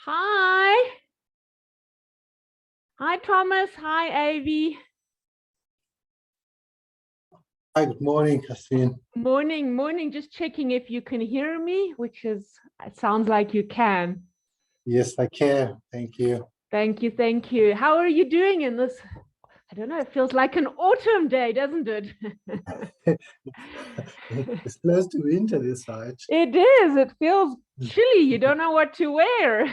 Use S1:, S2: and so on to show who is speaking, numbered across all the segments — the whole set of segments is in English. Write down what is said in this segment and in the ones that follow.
S1: Hi. Hi, Thomas. Hi, Avi.
S2: Hi, good morning, Kerstin.
S1: Morning. Just checking if you can hear me, which is, it sounds like you can.
S2: Yes, I can. Thank you.
S1: Thank you. How are you doing in this? I don't know, it feels like an autumn day, doesn't it?
S2: It's close to winter this side.
S1: It is. It feels chilly. You don't know what to wear.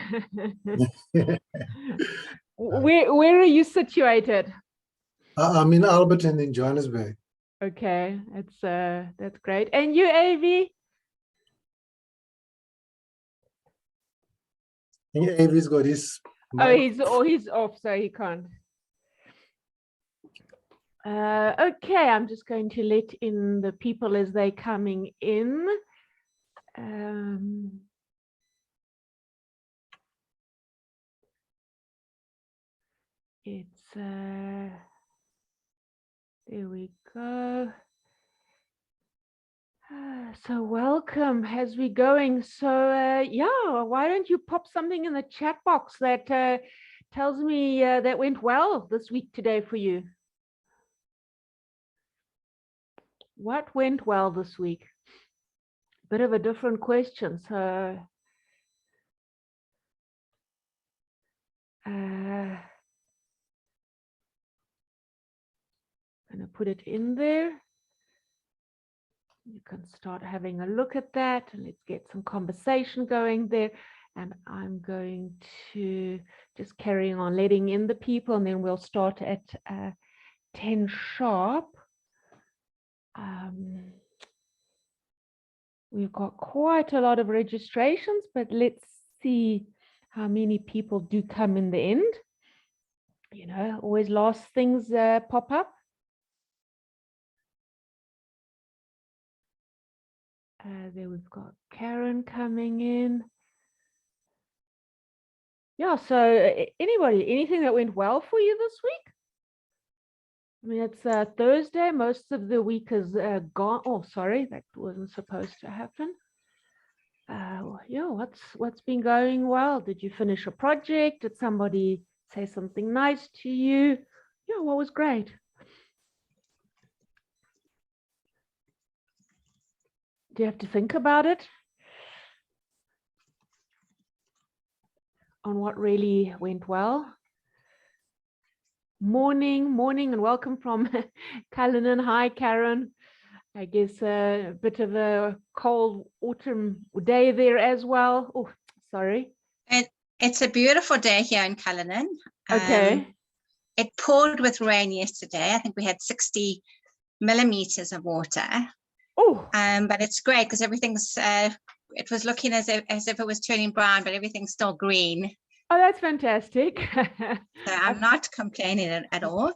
S1: Where are you situated?
S2: I'm in Alberton in Johannesburg.
S1: Okay, that's great. And you, Avi?
S2: I think Avery's got his
S1: He's off, so he can't. Okay, I'm just going to let in the people as they're coming in. There we go. So welcome as we're going. So yeah, why don't you pop something in the chat box that tells me that went well this week today for you? What went well this week? Bit of a different question. So I'm going to put it in there. You can start having a look at that and let's get some conversation going there. And I'm going to just carry on letting in the people, and then we'll start at 10 sharp. We've got quite a lot of registrations, but let's see how many people do come in the end. You know, always last things pop up. There we've got Karen coming in. Yeah, so anything that went well for you this week? I mean, it's Thursday. Most of the week is gone. Oh, sorry, that wasn't supposed to happen. Yeah, what's been going well? Did you finish a project? Did somebody say something nice to you? Yeah, what was great? Do you have to think about it? On what really went well? Morning, and welcome from Cullinan. Hi, Karen. I guess a bit of a cold autumn day there as well. Oh, sorry.
S3: It's a beautiful day here in Cullinan.
S1: Okay.
S3: It poured with rain yesterday. I think we had 60 millimeters of water.
S1: Oh.
S3: But it's great because everything's, it was looking as if it was turning brown, but everything's still green.
S1: Oh, that's fantastic.
S3: So I'm not complaining at all.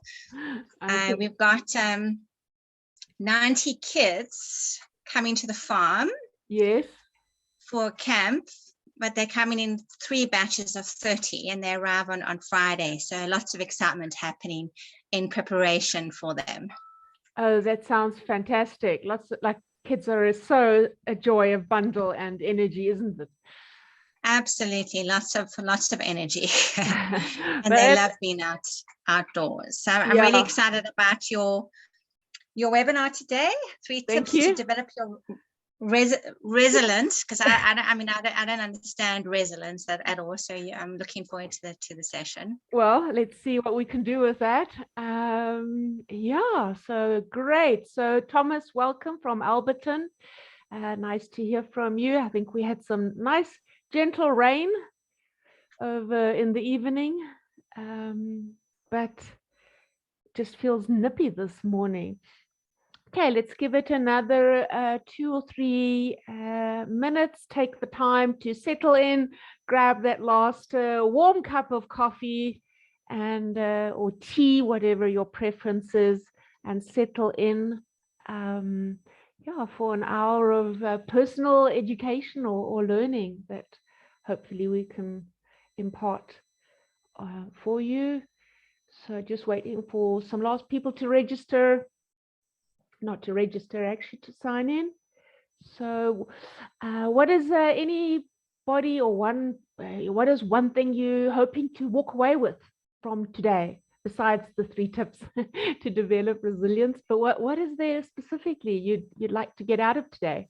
S3: We've got 90 kids coming to the farm.
S1: Yes.
S3: For camp, but they're coming in 3 batches of 30 and they arrive on Friday. So lots of excitement happening in preparation for them.
S1: Oh, that sounds fantastic. Lots of, like, kids are so a joy of bundle and energy, isn't it?
S3: Absolutely, lots of energy. And they love being outdoors. So I'm really excited about your webinar today. 3 tips to develop your resilience, because I don't understand resilience at all. So I'm looking forward to the session.
S1: Well, let's see what we can do with that. Yeah, so great. So Thomas, welcome from Alberton. Nice to hear from you. I think we had some nice gentle rain over in the evening, but just feels nippy this morning. Okay, let's give it another 2 or 3 minutes. Take the time to settle in, grab that last warm cup of coffee and or tea, whatever your preference is, and settle in. Yeah, for an hour of personal education or learning that hopefully we can impart for you. So just waiting for some last people to register. Not to register, actually to sign in. So what does anybody anybody, or what is one thing you're hoping to walk away with from today, besides the 3 tips to develop resilience? But what is there specifically you'd like to get out of today?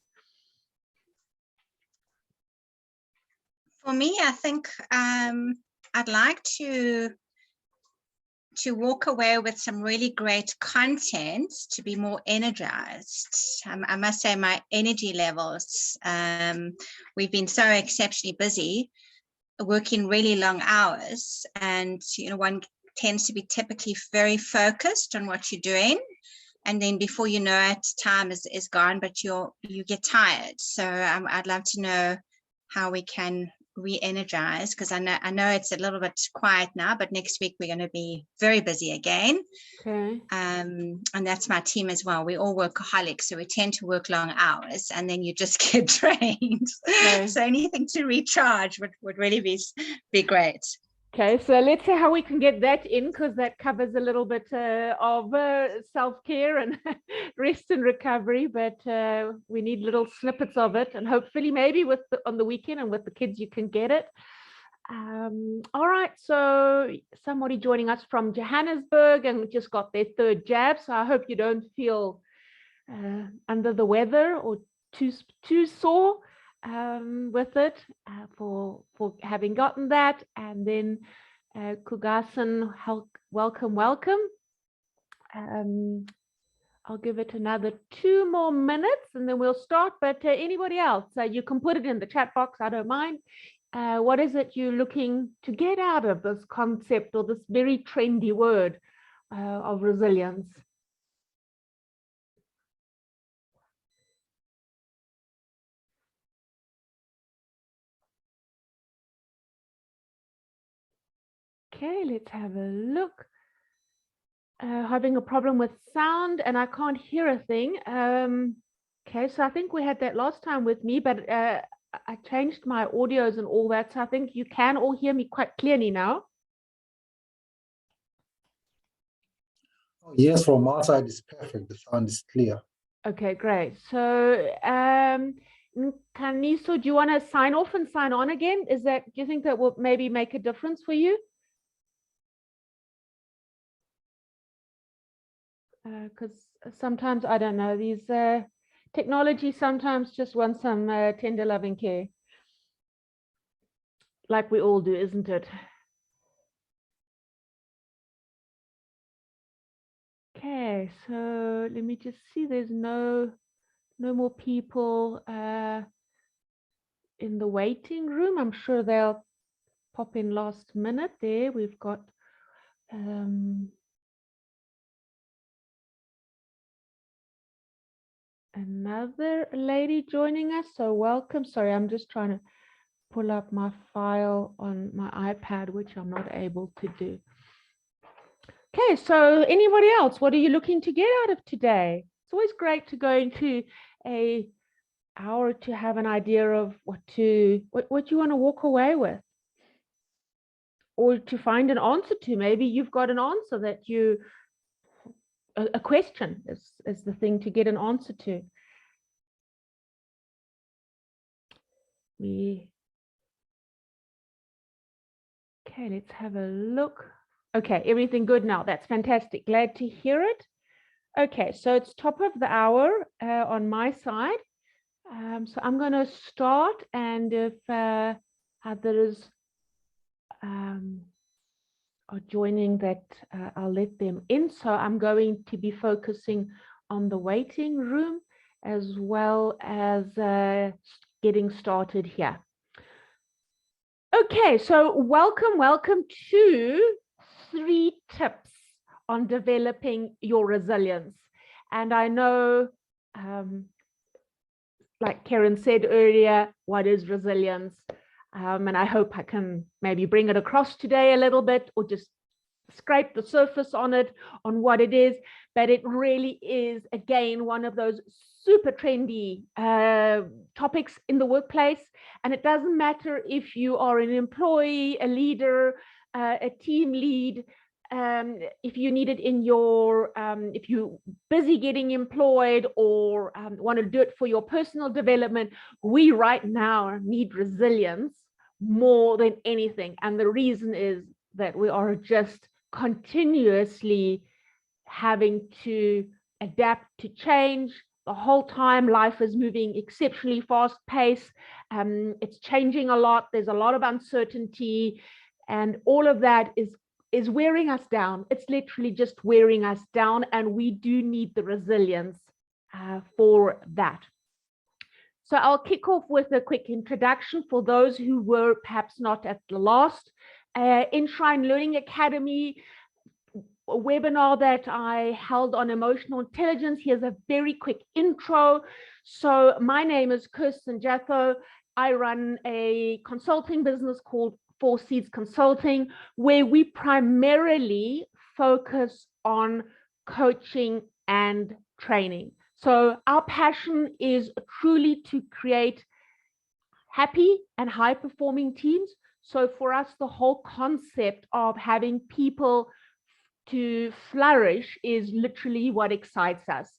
S3: For me, I think I'd like to walk away with some really great content to be more energized. I must say my energy levels, we've been so exceptionally busy, working really long hours, and one tends to be typically very focused on what you're doing, and then before you know it, time is gone, but you get tired. So I'd love to know how we can re-energize, because I know it's a little bit quiet now, but next week we're going to be very busy again.
S1: Okay.
S3: And that's my team as well. We're all workaholics, so we tend to work long hours, and then you just get drained. Okay. So anything to recharge would really be great.
S1: Okay, so let's see how we can get that in, because that covers a little bit of self-care and rest and recovery, but we need little snippets of it, and hopefully maybe on the weekend and with the kids you can get it. All right, so somebody joining us from Johannesburg and just got their 3rd jab, so I hope you don't feel under the weather or too sore with it, for having gotten that. And then Kugasan, welcome. I'll give it another 2 more minutes and then we'll start. But anybody else, you can put it in the chat box, I don't mind. What is it you're looking to get out of this concept, or this very trendy word of resilience? Okay, let's have a look. Having a problem with sound and I can't hear a thing. Okay, so I think we had that last time with me, but I changed my audios and all that, so I think you can all hear me quite clearly now.
S2: Oh, yes, from our side it's perfect. The sound is clear.
S1: Okay, great. So Kaniso, do you want to sign off and sign on again? Do you think that will maybe make a difference for you? Because sometimes, I don't know, these technology sometimes just wants some tender loving care, like we all do, isn't it? Okay, so let me just see, there's no more people in the waiting room. I'm sure they'll pop in last minute. There we've got another lady joining us, so welcome. Sorry, I'm just trying to pull up my file on my iPad, which I'm not able to do. Okay, so anybody else, what are you looking to get out of today? It's always great to go into an hour to have an idea of what you want to walk away with, or to find an answer to. Maybe you've got an answer that a question is the thing to get an answer to. Okay, let's have a look. Okay, everything good now. That's fantastic. Glad to hear it. Okay, so it's top of the hour on my side. So I'm going to start, and if others are joining, that I'll let them in. So I'm going to be focusing on the waiting room as well as getting started here. Okay, so welcome to 3 tips on developing your resilience. And I know, like Karen said earlier, what is resilience? And I hope I can maybe bring it across today a little bit, or just scrape the surface on it, on what it is. But it really is, again, one of those super trendy topics in the workplace. And it doesn't matter if you are an employee, a leader, a team lead, if you need it in your, if you're busy getting employed or want to do it for your personal development, we right now need resilience more than anything. And the reason is that we are just continuously having to adapt to change. The whole time life is moving exceptionally fast pace. It's changing a lot. There's a lot of uncertainty, and all of that is wearing us down. It's literally just wearing us down, and we do need the resilience for that. So I'll kick off with a quick introduction for those who were perhaps not at the last Enshrine Learning Academy webinar that I held on emotional intelligence. Here's a very quick intro. So my name is Kerstin Jatho. I run a consulting business called 4 Seeds Consulting, where we primarily focus on coaching and training. So our passion is truly to create happy and high performing teams. So for us, the whole concept of having people to flourish is literally what excites us.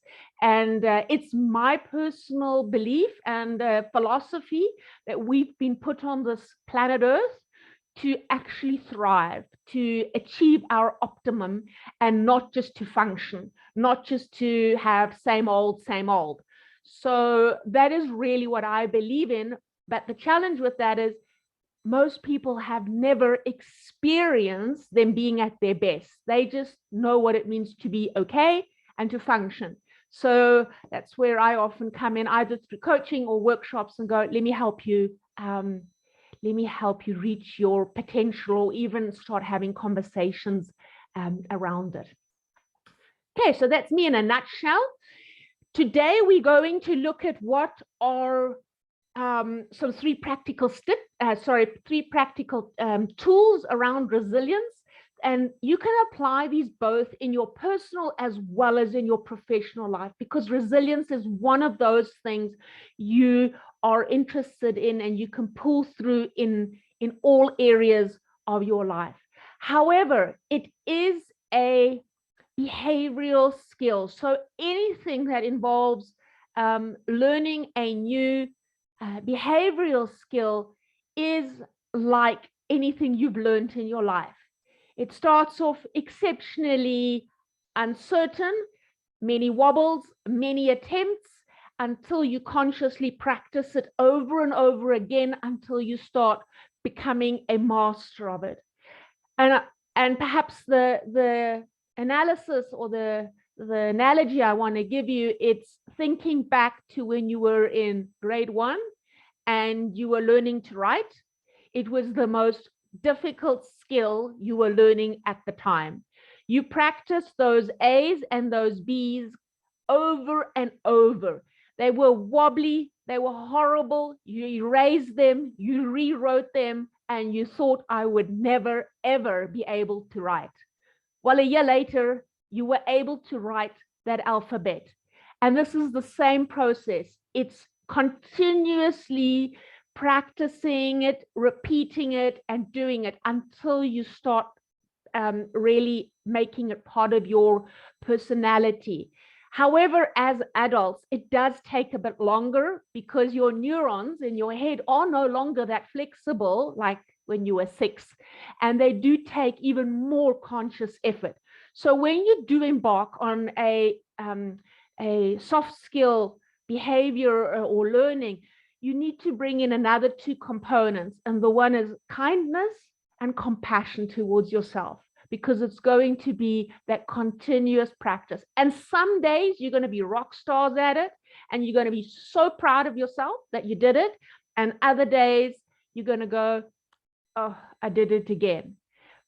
S1: And it's my personal belief and philosophy that we've been put on this planet Earth to actually thrive, to achieve our optimum, and not just to function, not just to have same old, same old. So that is really what I believe in. But the challenge with that is most people have never experienced them being at their best. They just know what it means to be okay and to function. So that's where I often come in, either through coaching or workshops, and go, let me help you reach your potential, or even start having conversations around it. Okay, so that's me in a nutshell. Today we're going to look at what are some three practical tools around resilience, and you can apply these both in your personal as well as in your professional life, because resilience is one of those things you are interested in and you can pull through in all areas of your life. However, it is a behavioral skill. So anything that involves learning a new behavioral skill is like anything you've learned in your life. It starts off exceptionally uncertain, many wobbles, many attempts, until you consciously practice it over and over again until you start becoming a master of it. And perhaps the analysis or the analogy I want to give you, it's thinking back to when you were in grade 1 and you were learning to write. It was the most difficult skill you were learning at the time. You practiced those A's and those B's over and over. They were wobbly, they were horrible. You erased them, you rewrote them, and you thought, I would never, ever be able to write. Well, a year later, you were able to write that alphabet. And this is the same process. It's continuously practicing it, repeating it, and doing it until you start really making it part of your personality. However, as adults, it does take a bit longer because your neurons in your head are no longer that flexible like when you were 6, and they do take even more conscious effort. So when you do embark on a soft skill behavior or learning, you need to bring in another 2 components, and the one is kindness and compassion towards yourself, because it's going to be that continuous practice. And some days you're going to be rock stars at it, and you're going to be so proud of yourself that you did it. And other days you're going to go, oh, I did it again.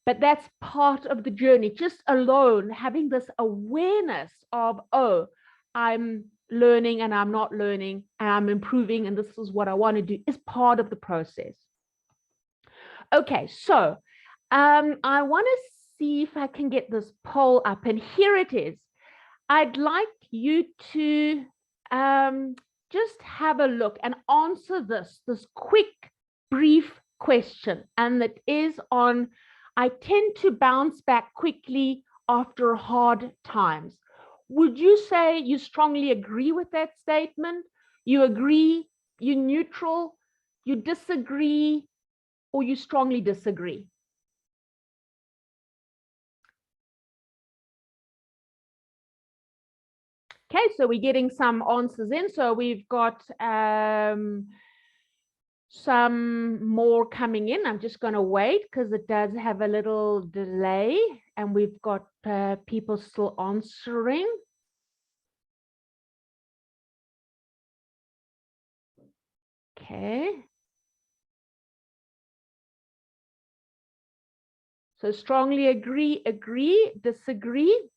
S1: But that's part of the journey. Just alone having this awareness of, oh, I'm learning and I'm not learning and I'm improving and this is what I want to do, is part of the process. Okay, so I want to see if I can get this poll up, and here it is. I'd like you to just have a look and answer this quick, brief question, and it is on I tend to bounce back quickly after hard times. Would you say you strongly agree with that statement? You agree, you neutral, you disagree, or you strongly disagree? Okay, so we're getting some answers in. So we've got some more coming in. I'm just going to wait because it does have a little delay, and we've got people still answering. Okay. So strongly agree, disagree.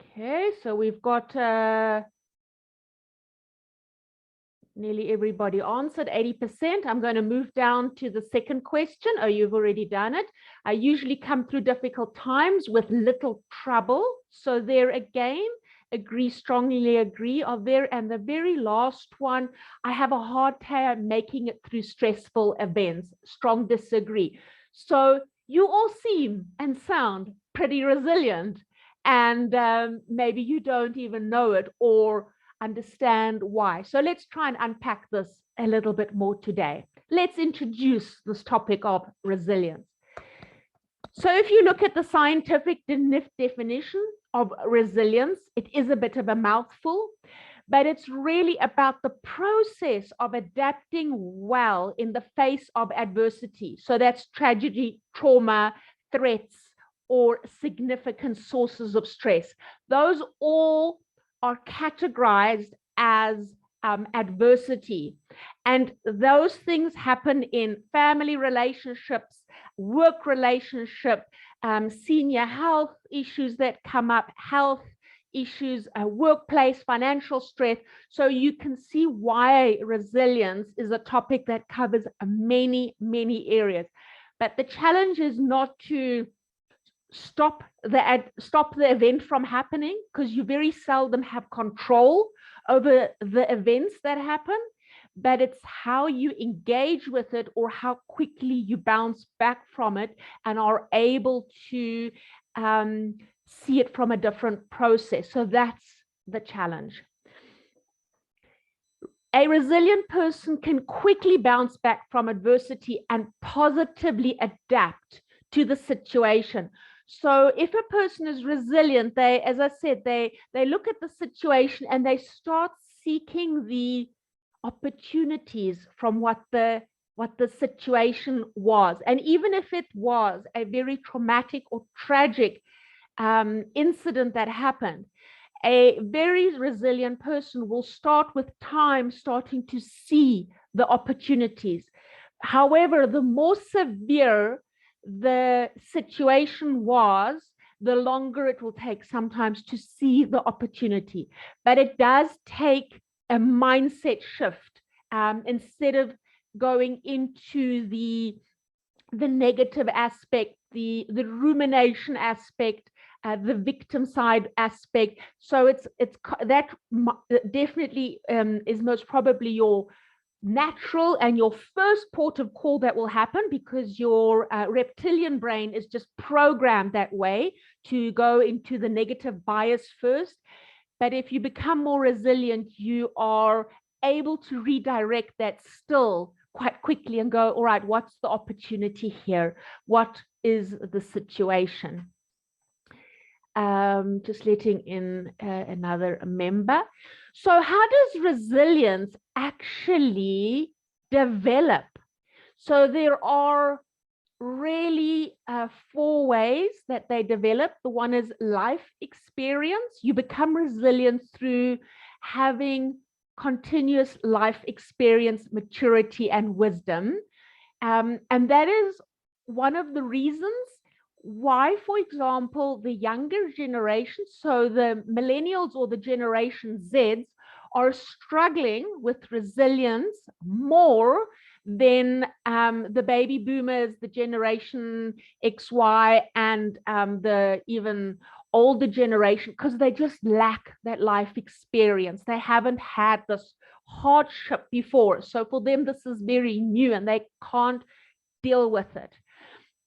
S1: Okay, so we've got nearly everybody answered, 80%. I'm going to move down to the second question. Oh, you've already done it. I usually come through difficult times with little trouble. So there again, agree, strongly agree are there. And the very last one, I have a hard time making it through stressful events, strong disagree. So you all seem and sound pretty resilient, and maybe you don't even know it or understand why. So let's try and unpack this a little bit more today. Let's introduce this topic of resilience. So if you look at the scientific definition of resilience, it is a bit of a mouthful, but it's really about the process of adapting well in the face of adversity. So that's tragedy, trauma, threats, or significant sources of stress. Those all are categorized as adversity. And those things happen in family relationships, work relationship, senior health issues that come up, health issues, workplace, financial stress. So you can see why resilience is a topic that covers many, many areas. But the challenge is not to stop the event from happening, because you very seldom have control over the events that happen, but it's how you engage with it or how quickly you bounce back from it and are able to see it from a different process. So that's the challenge. A resilient person can quickly bounce back from adversity and positively adapt to the situation. So if a person is resilient, they, as I said, they look at the situation and they start seeking the opportunities from what the situation was. And even if it was a very traumatic or tragic incident that happened, a very resilient person will start with time starting to see the opportunities. However, the more severe the situation was, the longer it will take sometimes to see the opportunity. But it does take a mindset shift. Instead of going into the negative aspect, the rumination aspect, the victim side aspect. So it's that definitely is most probably your natural and your first port of call that will happen, because your reptilian brain is just programmed that way to go into the negative bias first. But if you become more resilient, you are able to redirect that still quite quickly and go, all right, what's the opportunity here? What is the situation? Just letting in another member. So how does resilience actually develop? So there are really 4 ways that they develop. The one is life experience. You become resilient through having continuous life experience, maturity, and wisdom. And that is one of the reasons why, for example, the younger generation, so the millennials or the Generation Zs, are struggling with resilience more then the baby boomers, the generation XY, and the even older generation, because they just lack that life experience. They haven't had this hardship before. So for them, this is very new and they can't deal with it.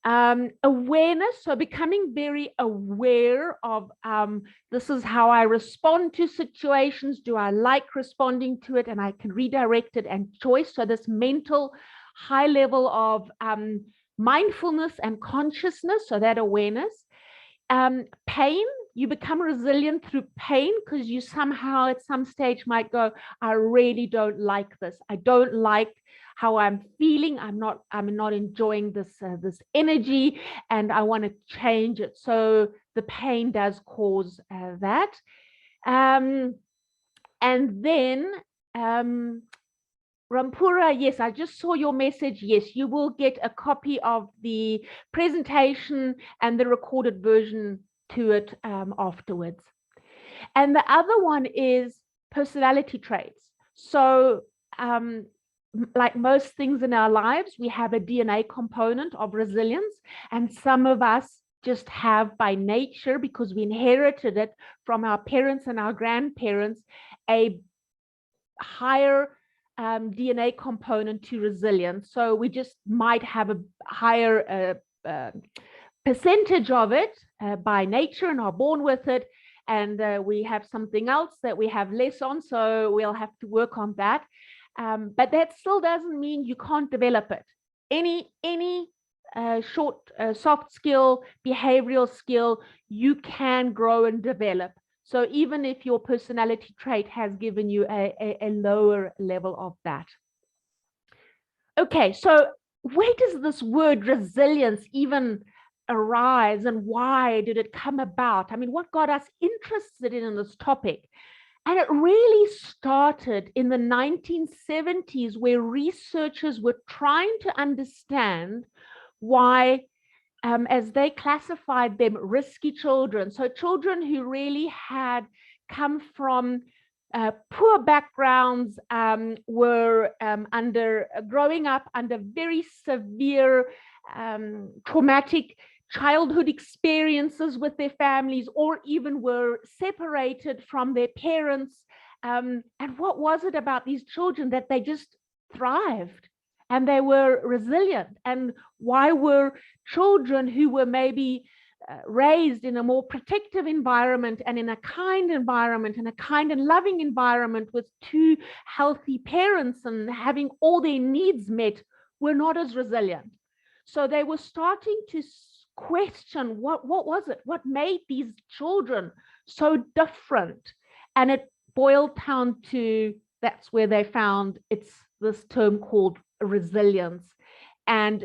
S1: Awareness, so becoming very aware of this is how I respond to situations. Do I like responding to it? And I can redirect it, and choice. So this mental high level of mindfulness and consciousness, so that awareness. Pain, you become resilient through pain, because you somehow at some stage might go, I really don't like this. I don't like how I'm feeling. I'm not enjoying this energy, and I want to change it. So the pain does cause that. And then Rampura, yes, I just saw your message. Yes, you will get a copy of the presentation and the recorded version to it afterwards. And the other one is personality traits. So like most things in our lives, we have a DNA component of resilience, and some of us just have by nature, because we inherited it from our parents and our grandparents, a higher DNA component to resilience. So we just might have a higher percentage of it by nature and are born with it. And we have something else that we have less on, so we'll have to work on that. But that still doesn't mean you can't develop it. Any soft skill, behavioral skill, you can grow and develop. So even if your personality trait has given you a lower level of that. Okay, so where does this word resilience even arise, and why did it come about? I mean, what got us interested in this topic? And it really started in the 1970s, where researchers were trying to understand why, as they classified them, risky children, so children who really had come from poor backgrounds, were growing up under very severe traumatic childhood experiences with their families, or even were separated from their parents. And what was it about these children that they just thrived and they were resilient? And why were children who were maybe raised in a more protective environment and in a kind environment and a kind and loving environment with two healthy parents and having all their needs met, were not as resilient? So they were starting to question what was it, what made these children so different. And it boiled down to, that's where they found it's this term called resilience. And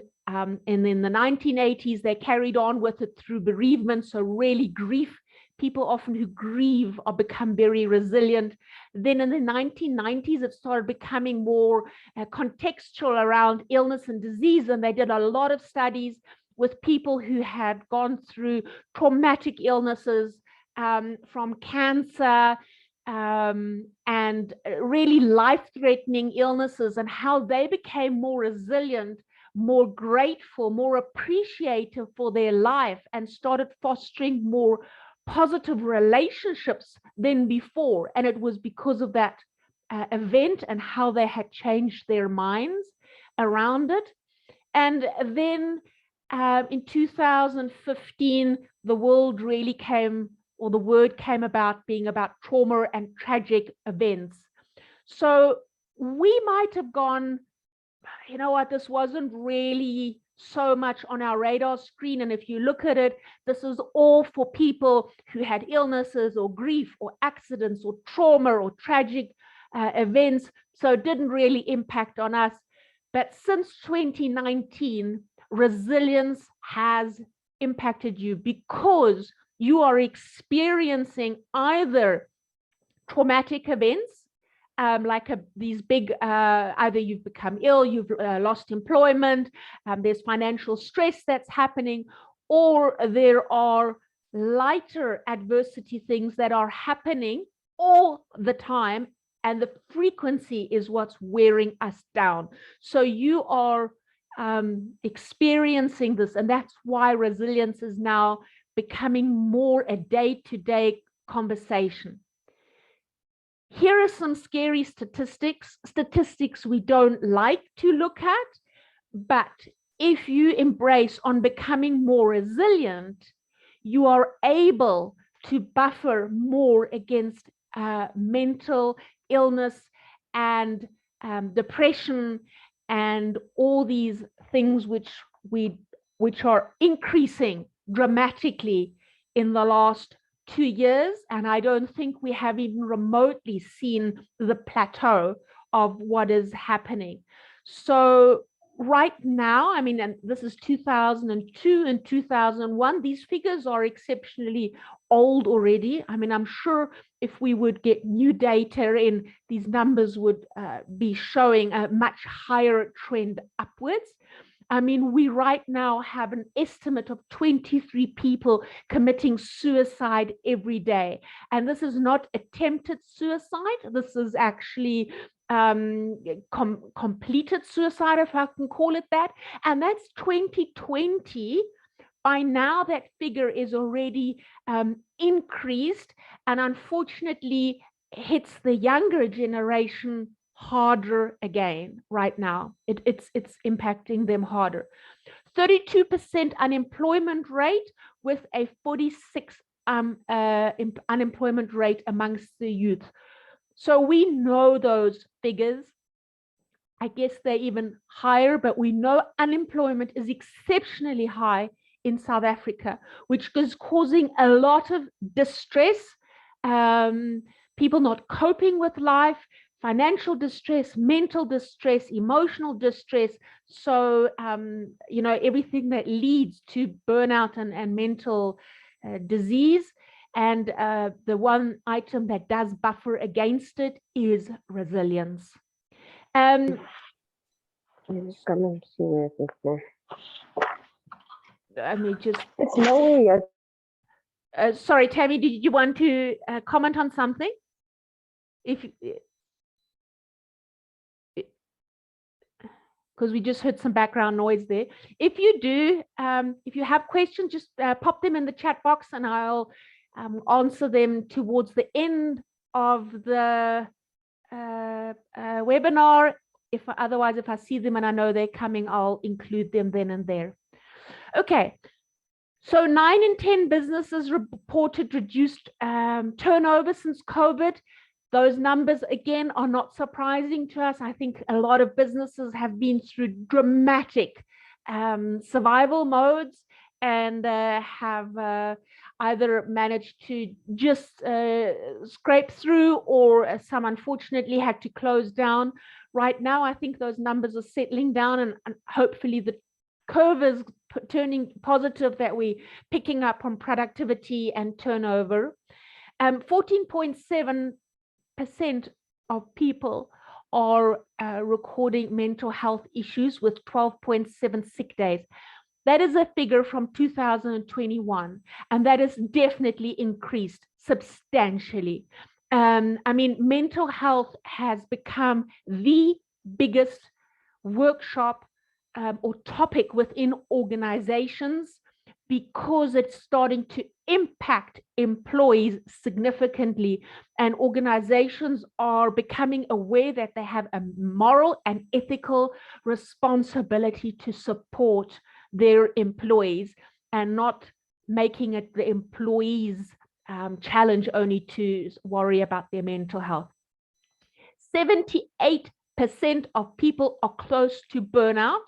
S1: in the 1980s, they carried on with it through bereavement. So really grief, people often who grieve are become very resilient. Then in the 1990s, it started becoming more contextual around illness and disease. And they did a lot of studies with people who had gone through traumatic illnesses, from cancer and really life-threatening illnesses, and how they became more resilient, more grateful, more appreciative for their life, and started fostering more positive relationships than before. And it was because of that event and how they had changed their minds around it. And then in 2015, the world really came, or the word came about being about trauma and tragic events. So we might have gone, you know what, this wasn't really so much on our radar screen. And if you look at it, this is all for people who had illnesses or grief or accidents or trauma or tragic events. So it didn't really impact on us. But since 2019, resilience has impacted you, because you are experiencing either traumatic events, like these big, either you've become ill, you've lost employment, there's financial stress that's happening, or there are lighter adversity things that are happening all the time and the frequency is what's wearing us down. So you are experiencing this, and that's why resilience is now becoming more a day-to-day conversation. Here are some scary statistics we don't like to look at, but if you embrace on becoming more resilient, you are able to buffer more against mental illness and depression and all these things which are increasing dramatically in the last 2 years, and I don't think we have even remotely seen the plateau of what is happening. So right now, I mean, and this is 2002 and 2001, these figures are exceptionally old already. I mean, I'm sure if we would get new data in, these numbers would be showing a much higher trend upwards. I mean, we right now have an estimate of 23 people committing suicide every day. And this is not attempted suicide. This is actually completed suicide, if I can call it that. And that's 2020. By now, that figure is already increased, and unfortunately hits the younger generation harder again right now. It's impacting them harder. 32% unemployment rate with a 46% unemployment rate amongst the youth. So we know those figures. I guess they're even higher, but we know unemployment is exceptionally high in South Africa, which is causing a lot of distress, people not coping with life, financial distress, mental distress, emotional distress. So, you know, everything that leads to burnout and mental disease. And the one item that does buffer against it is resilience. Let me just.
S4: It's nowhere yet.
S1: Sorry, Tammy, did you want to comment on something? Because we just heard some background noise there. If you do, if you have questions, just pop them in the chat box and I'll answer them towards the end of the webinar. Otherwise, if I see them and I know they're coming, I'll include them then and there. Okay. So 9 in 10 businesses reported reduced turnover since COVID. Those numbers, again, are not surprising to us. I think a lot of businesses have been through dramatic survival modes and have either managed to just scrape through, or some unfortunately had to close down. Right now, I think those numbers are settling down, and hopefully the curve is turning positive, that we're picking up on productivity and turnover. 14.7% of people are recording mental health issues, with 12.7 sick days. That is a figure from 2021, and that has definitely increased substantially. I mean, mental health has become the biggest workshop or topic within organizations, because it's starting to impact employees significantly, and organizations are becoming aware that they have a moral and ethical responsibility to support their employees, and not making it the employees' challenge only to worry about their mental health. 78% of people are close to burnout.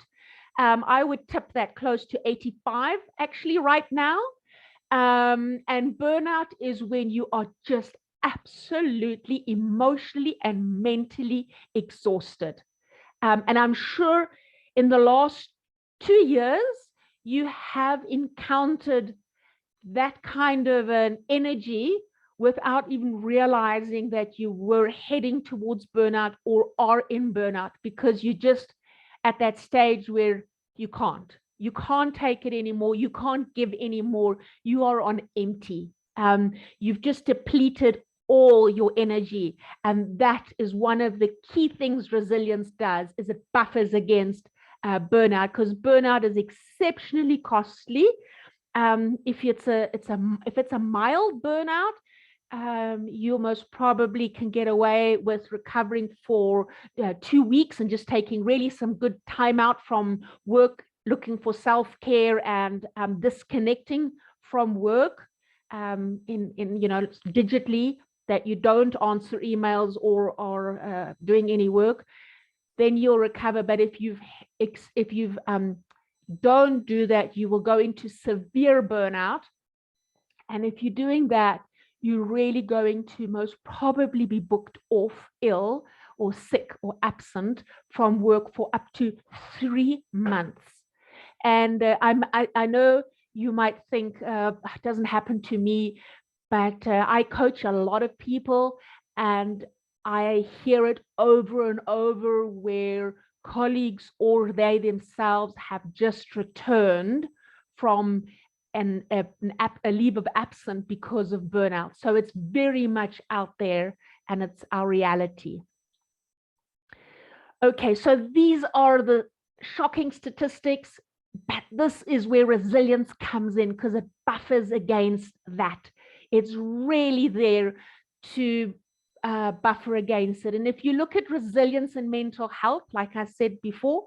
S1: I would tip that close to 85 actually right now. And burnout is when you are just absolutely emotionally and mentally exhausted. And I'm sure in the last 2 years, you have encountered that kind of an energy without even realizing that you were heading towards burnout or are in burnout, because you just at that stage where you can't take it anymore, you can't give anymore, you are on empty. You've just depleted all your energy. And that is one of the key things resilience does, is it buffers against burnout, because burnout is exceptionally costly. If it's a mild burnout, you most probably can get away with recovering for 2 weeks and just taking really some good time out from work, looking for self-care and disconnecting from work in digitally, that you don't answer emails or doing any work, then you'll recover. But if you've don't do that, you will go into severe burnout. And if you're doing that, you're really going to most probably be booked off ill or sick or absent from work for up to 3 months. And I know you might think it doesn't happen to me, but I coach a lot of people, and I hear it over and over where colleagues or they themselves have just returned from a leave of absence because of burnout. So it's very much out there, and it's our reality. Okay, so these are the shocking statistics, but this is where resilience comes in, because it buffers against that. It's really there to buffer against it. And if you look at resilience and mental health, like I said before,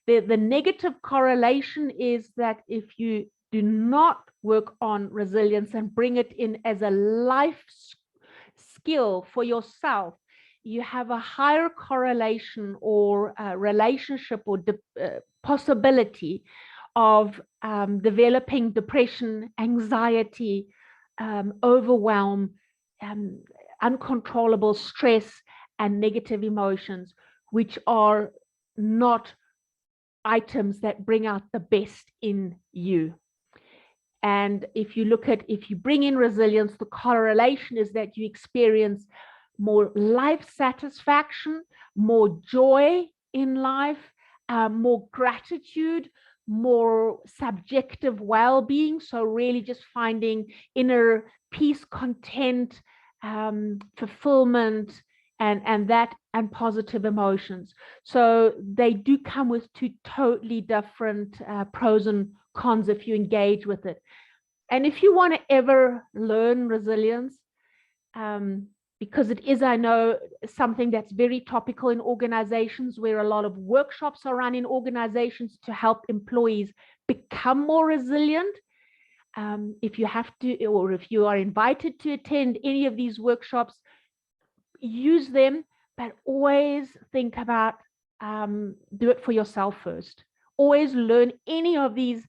S1: the negative correlation is that if you do not work on resilience and bring it in as a life skill for yourself, you have a higher correlation or relationship or possibility of developing depression, anxiety, overwhelm, uncontrollable stress, and negative emotions, which are not items that bring out the best in you. And if you bring in resilience, the correlation is that you experience more life satisfaction, more joy in life, more gratitude, more subjective well-being. So really just finding inner peace, content, fulfillment, and positive emotions. So they do come with two totally different pros and cons if you engage with it. And if you want to ever learn resilience, because it is, I know, something that's very topical in organizations, where a lot of workshops are run in organizations to help employees become more resilient. If you have to, or if you are invited to attend any of these workshops, use them, but always think about do it for yourself first. Always learn any of these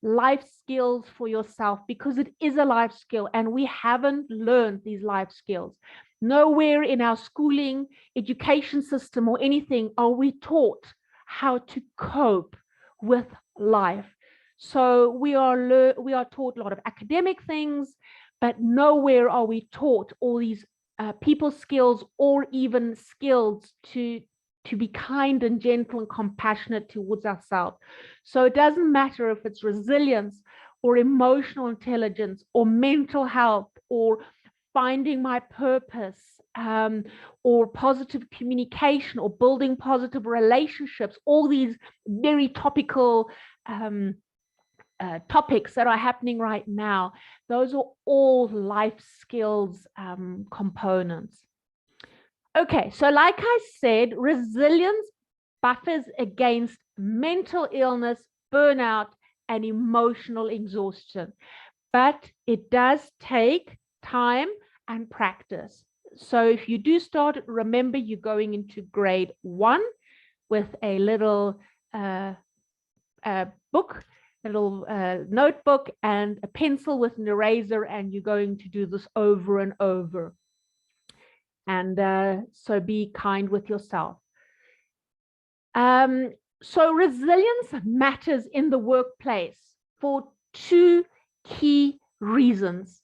S1: life skills for yourself, because it is a life skill, and we haven't learned these life skills. Nowhere in our schooling, education system, or anything are we taught how to cope with life. So we are taught a lot of academic things, but nowhere are we taught all these people skills, or even skills to be kind and gentle and compassionate towards ourselves. So it doesn't matter if it's resilience or emotional intelligence or mental health or finding my purpose, or positive communication or building positive relationships, all these very topical topics that are happening right now. Those are all life skills components. Okay, so like I said, resilience buffers against mental illness, burnout, and emotional exhaustion. But it does take time and practice. So if you do start, remember you're going into grade 1 with a little book, a little notebook and a pencil with an eraser, and you're going to do this over and over. And so be kind with yourself. So resilience matters in the workplace for 2 key reasons.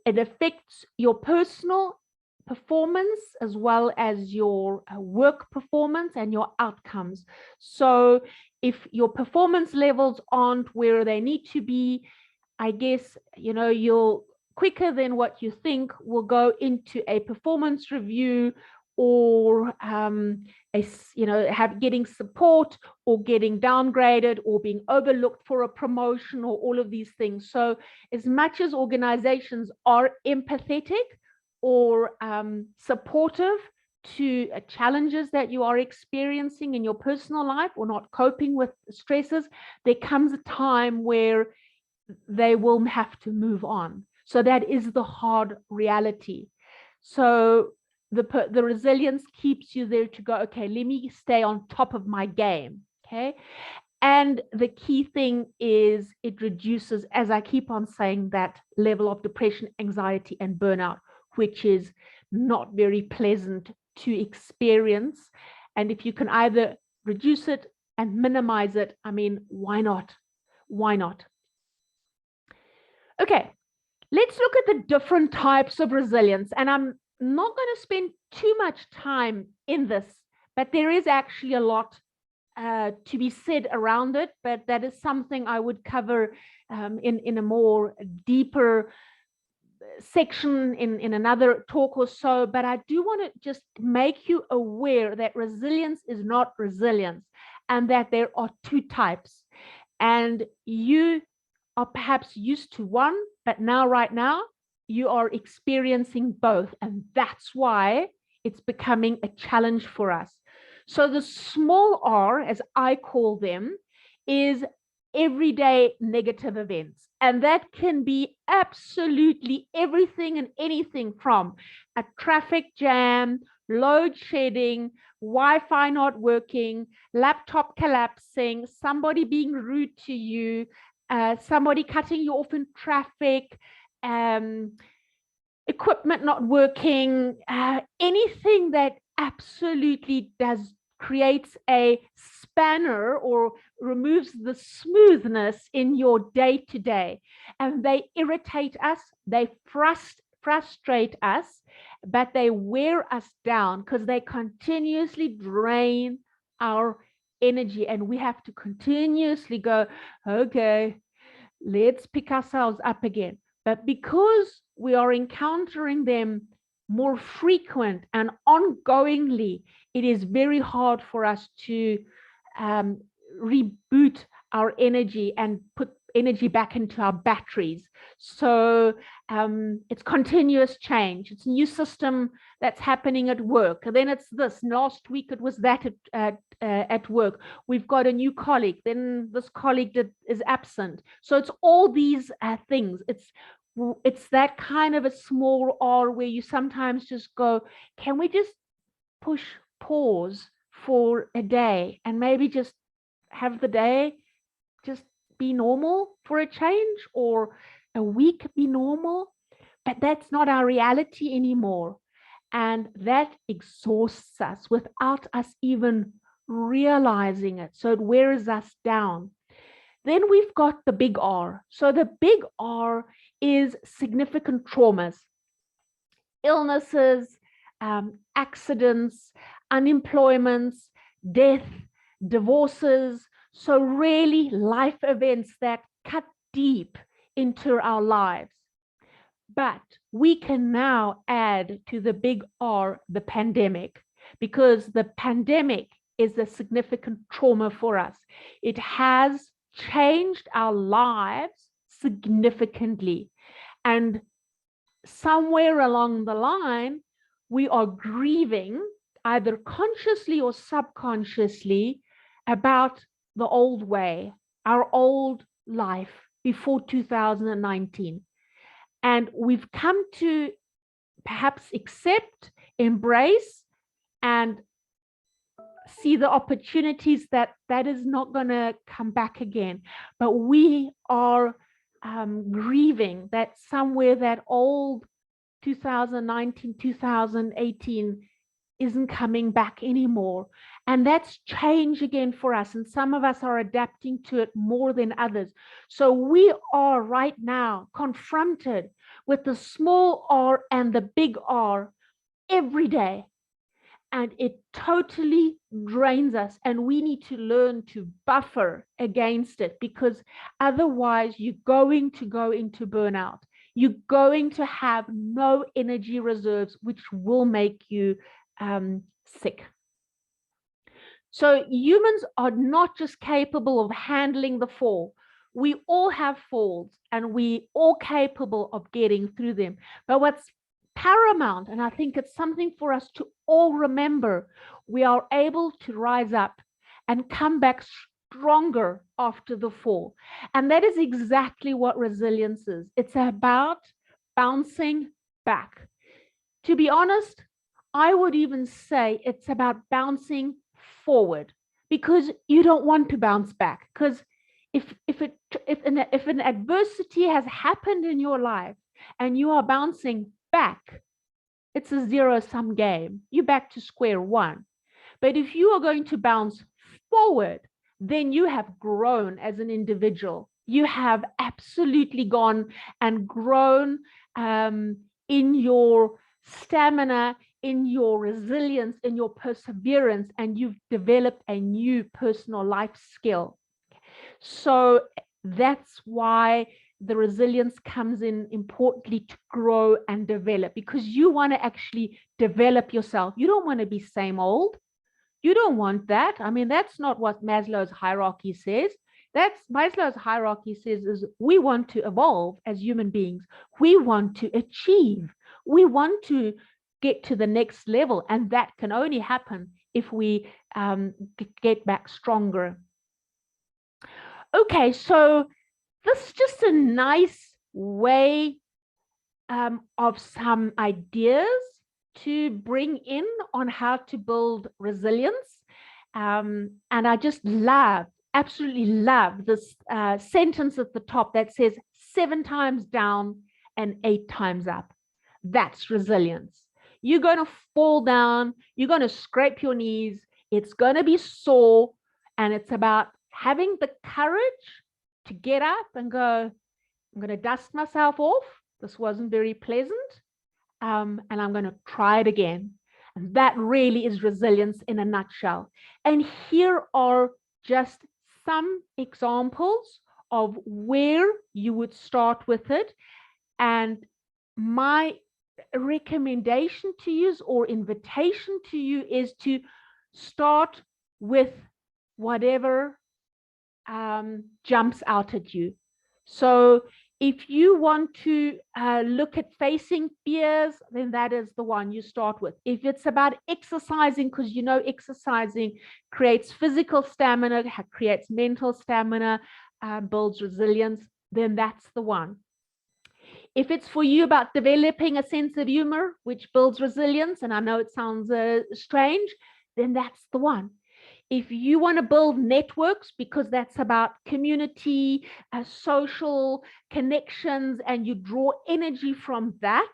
S1: It affects your personal performance as well as your work performance and your outcomes. So if your performance levels aren't where they need to be, I guess, you'll quicker than what you think, will go into a performance review, or getting support, or getting downgraded, or being overlooked for a promotion, or all of these things. So as much as organizations are empathetic or supportive to challenges that you are experiencing in your personal life, or not coping with stresses, there comes a time where they will have to move on. So that is the hard reality. So the resilience keeps you there to go, okay, let me stay on top of my game. Okay. And the key thing is it reduces, as I keep on saying, that level of depression, anxiety, and burnout, which is not very pleasant to experience. And if you can either reduce it and minimize it, I mean, why not? Why not? Okay, let's look at the different types of resilience. And I'm not going to spend too much time in this, but there is actually a lot to be said around it. But that is something I would cover in a more deeper section in another talk or so. But I do want to just make you aware that resilience is not resilience, and that there are two types. And you are perhaps used to one, but now, right now, you are experiencing both. And that's why it's becoming a challenge for us. So the small r, as I call them, is everyday negative events. And that can be absolutely everything and anything, from a traffic jam, load shedding, Wi-Fi not working, laptop collapsing, somebody being rude to you, somebody cutting you off in traffic, equipment not working, anything that absolutely creates a spanner or removes the smoothness in your day-to-day. And they irritate us, they frustrate us, but they wear us down because they continuously drain our energy. And we have to continuously go, okay, let's pick ourselves up again. But because we are encountering them more frequent and ongoingly, it is very hard for us to reboot our energy and put energy back into our batteries. So it's continuous change. It's a new system that's happening at work. And then it's this. Last week it was that at work. We've got a new colleague. Then this colleague is absent. So it's all these things. It's that kind of a small R where you sometimes just go, can we just push pause for a day and maybe just have the day just be normal for a change, or a week be normal? But that's not our reality anymore. And that exhausts us without us even realizing it. So it wears us down. Then we've got the big R. So the big R is significant traumas, illnesses, accidents, unemployments, death, divorces. So really life events that cut deep into our lives. But we can now add to the big R the pandemic, because the pandemic is a significant trauma for us. It has changed our lives significantly. And somewhere along the line, we are grieving, either consciously or subconsciously, about the old way, our old life before 2019. And we've come to perhaps accept, embrace, and see the opportunities that is not going to come back again. But we are grieving that somewhere that old 2019, 2018 isn't coming back anymore. And that's change again for us. And some of us are adapting to it more than others. So we are right now confronted with the small R and the big R every day. And it totally drains us. And we need to learn to buffer against it, because otherwise you're going to go into burnout. you're going to have no energy reserves, which will make you sick. So humans are not just capable of handling the fall. We all have falls and we all capable of getting through them. But what's paramount, and I think it's something for us to all remember, we are able to rise up and come back stronger after the fall. And that is exactly what resilience is. It's about bouncing back. To be honest, I would even say it's about bouncing forward, because you don't want to bounce back. Because if an adversity has happened in your life and you are bouncing back, it's a zero-sum game. You're back to square one. But if you are going to bounce forward, then you have grown as an individual. You have absolutely gone and grown in your stamina, in your resilience, in your perseverance, and you've developed a new personal life skill. So that's why the resilience comes in importantly, to grow and develop, because you want to actually develop yourself. You don't want to be same old. You don't want that. I mean, that's not what Maslow's hierarchy says. That's Maslow's hierarchy says is we want to evolve as human beings. We want to achieve. We want to get to the next level. And that can only happen if we get back stronger. Okay, so this is just a nice way of some ideas to bring in on how to build resilience. And I just absolutely love this sentence at the top that says 7 times down and 8 times up. That's resilience. You're going to fall down, you're going to scrape your knees, it's going to be sore, and it's about having the courage to get up and go, I'm going to dust myself off. This wasn't very pleasant. And I'm going to try it again. And that really is resilience in a nutshell. And here are just some examples of where you would start with it. And my recommendation to you or invitation to you is to start with whatever jumps out at you. So if you want to look at facing fears, then that is the one you start with. If it's about exercising, because you know exercising creates physical stamina, creates mental stamina, builds resilience, then that's the one. If it's for you about developing a sense of humor, which builds resilience, and I know it sounds strange, then that's the one. If you want to build networks, because that's about community, social connections, and you draw energy from that,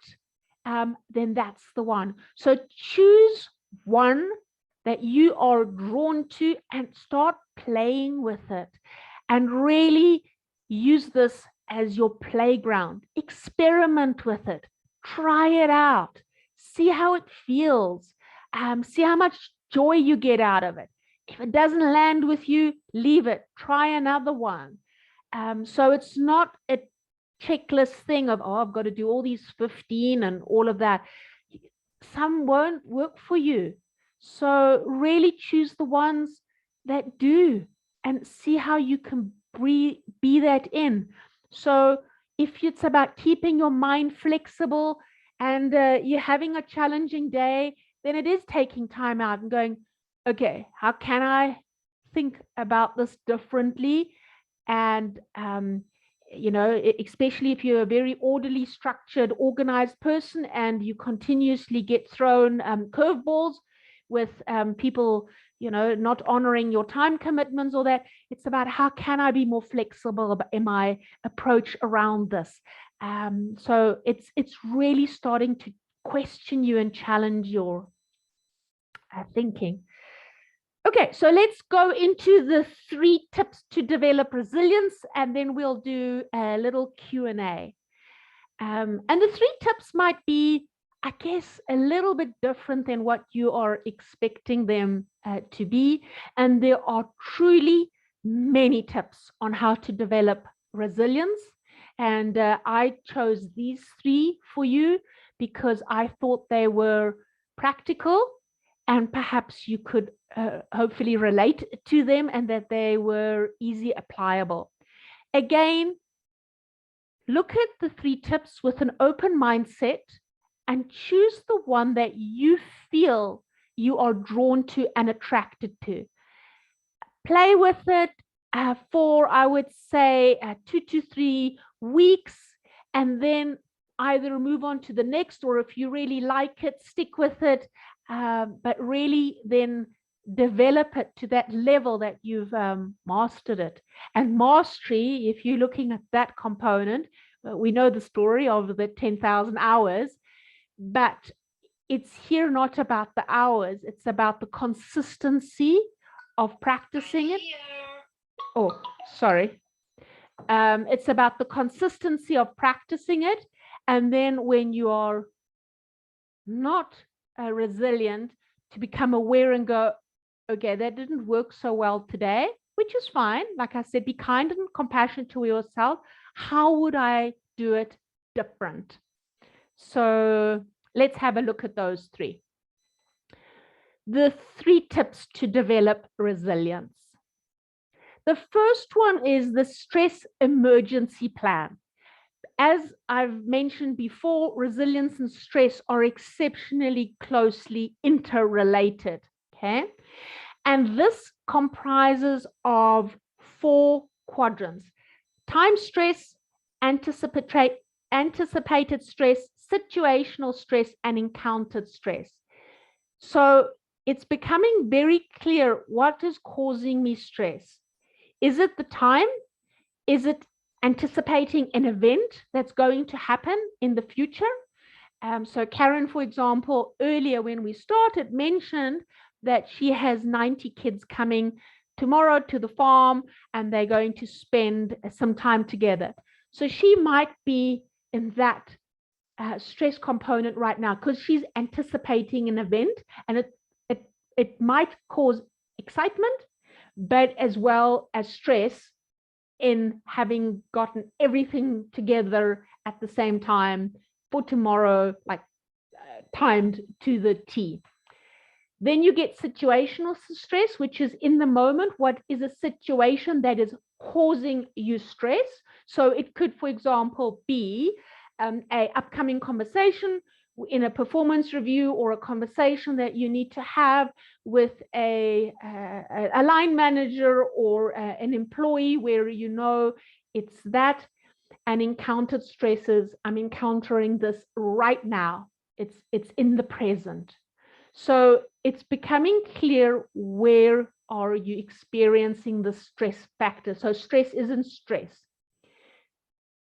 S1: then that's the one. So choose one that you are drawn to and start playing with it. And really use this as your playground. Experiment with it. Try it out. See how it feels. See how much joy you get out of it. If it doesn't land with you, leave it. Try another one. So it's not a checklist thing of, oh, I've got to do all these 15 and all of that. Some won't work for you. So really choose the ones that do and see how you can be that in. So if it's about keeping your mind flexible and you're having a challenging day, then it is taking time out and going, okay, how can I think about this differently? And, you know, especially if you're a very orderly, structured, organized person and you continuously get thrown curveballs with people, you know, not honoring your time commitments or that, it's about how can I be more flexible in my approach around this? So it's really starting to question you and challenge your thinking. Okay, so let's go into the 3 tips to develop resilience, and then we'll do a little Q&A. And the 3 tips might be, I guess, a little bit different than what you are expecting them to be. And there are truly many tips on how to develop resilience. And I chose these 3 for you because I thought they were practical and perhaps you could hopefully relate to them and that they were easy applicable. Again, look at the 3 tips with an open mindset and choose the one that you feel you are drawn to and attracted to. Play with it for, I would say, 2 to 3 weeks, and then either move on to the next, or if you really like it, stick with it, but really then develop it to that level that you've mastered it. And mastery, if you're looking at that component, we know the story of the 10,000 hours, but it's here not about the hours, it's about the consistency of practicing it. Oh, sorry. It's about the consistency of practicing it. And then when you are not resilient, to become aware and go, okay, that didn't work so well today, which is fine. Like I said, be kind and compassionate to yourself. How would I do it different? So let's have a look at those 3. The 3 tips to develop resilience. The first one is the stress emergency plan. As I've mentioned before, resilience and stress are exceptionally closely interrelated, okay? And this comprises of 4 quadrants: time stress, anticipated stress, situational stress, and encountered stress. So it's becoming very clear what is causing me stress. Is it the time? Is it anticipating an event that's going to happen in the future? So Karen, for example, earlier when we started, mentioned that she has 90 kids coming tomorrow to the farm and they're going to spend some time together. So she might be in that stress component right now because she's anticipating an event, and it might cause excitement, but as well as stress in having gotten everything together at the same time for tomorrow, like timed to the T. Then you get situational stress, which is in the moment. What is a situation that is causing you stress? So it could, for example, be a upcoming conversation in a performance review, or a conversation that you need to have with a line manager or an employee where you know it's that. And encountered stresses, I'm encountering this right now. It's in the present. So it's becoming clear, where are you experiencing the stress factor? So stress isn't stress.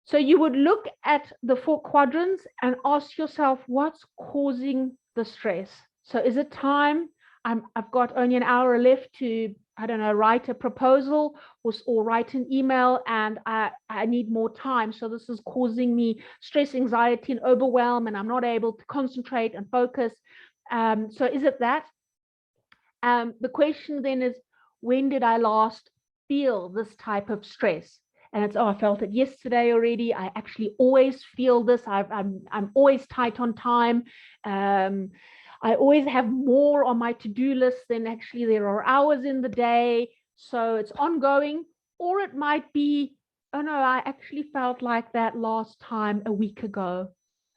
S1: So you would look at the 4 quadrants and ask yourself, what's causing the stress? So is it time? I've got only an hour left to, I don't know, write a proposal or write an email, and I need more time. So this is causing me stress, anxiety, and overwhelm, and I'm not able to concentrate and focus. So is it that? The question then is, when did I last feel this type of stress? And it's, oh, I felt it yesterday already. I actually always feel this. I'm always tight on time. I always have more on my to-do list than actually there are hours in the day. So it's ongoing. Or it might be, oh no, I actually felt like that last time a week ago,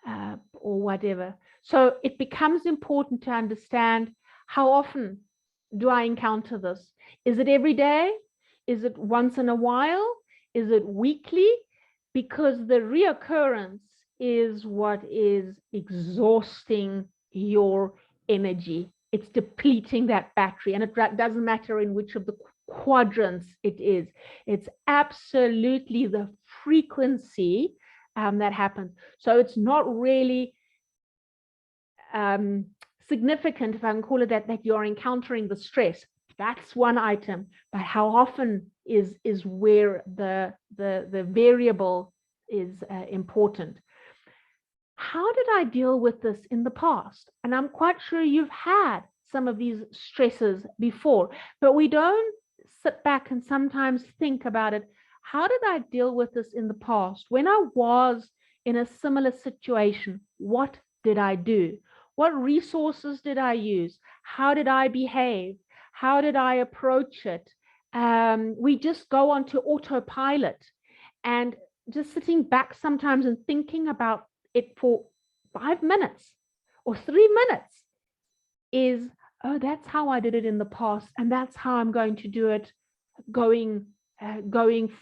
S1: or whatever. So it becomes important to understand, how often do I encounter this? Is it every day? Is it once in a while? Is it weekly? Because the reoccurrence is what is exhausting your energy. It's depleting that battery, and it doesn't matter in which of the quadrants it is. It's absolutely the frequency that happens. So it's not really significant, if I can call it that, that you're encountering the stress. That's one item, but how often is where the variable is important. How did I deal with this in the past? And I'm quite sure you've had some of these stresses before, but we don't sit back and sometimes think about it. how did I deal with this in the past? When I was in a similar situation, what did I do? What resources did I use? How did I behave? How did I approach it? We just go on to autopilot, and just sitting back sometimes and thinking about it for 5 minutes or 3 minutes is, oh, that's how I did it in the past, and that's how I'm going to do it going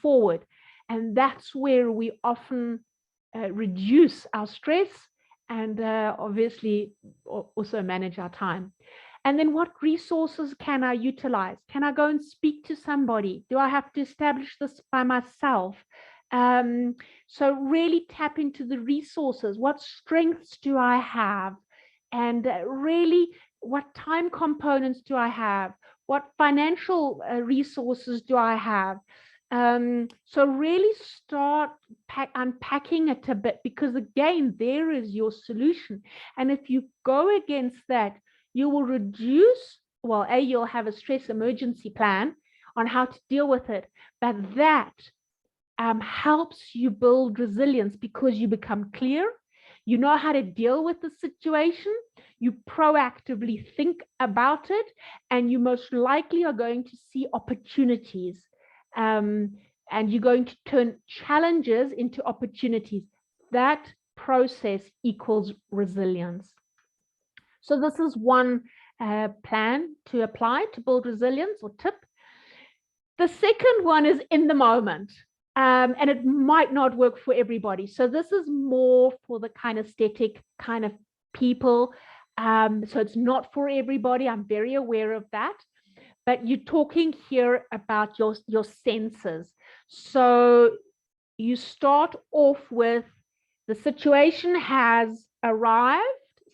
S1: forward. And that's where we often reduce our stress and obviously also manage our time. And then what resources can I utilize? Can I go and speak to somebody? Do I have to establish this by myself? So really tap into the resources. What strengths do I have? And really, what time components do I have? What financial resources do I have? So really start unpacking it a bit, because again, there is your solution. And if you go against that, you will reduce, well, you'll have a stress emergency plan on how to deal with it, but that helps you build resilience, because you become clear, you know how to deal with the situation, you proactively think about it, and you most likely are going to see opportunities, and you're going to turn challenges into opportunities. That process equals resilience. So this is one plan to apply to build resilience, or tip. The second one is in the moment. And it might not work for everybody. So this is more for the kinesthetic kind of people. So it's not for everybody. I'm very aware of that. But you're talking here about your senses. So you start off with the situation has arrived,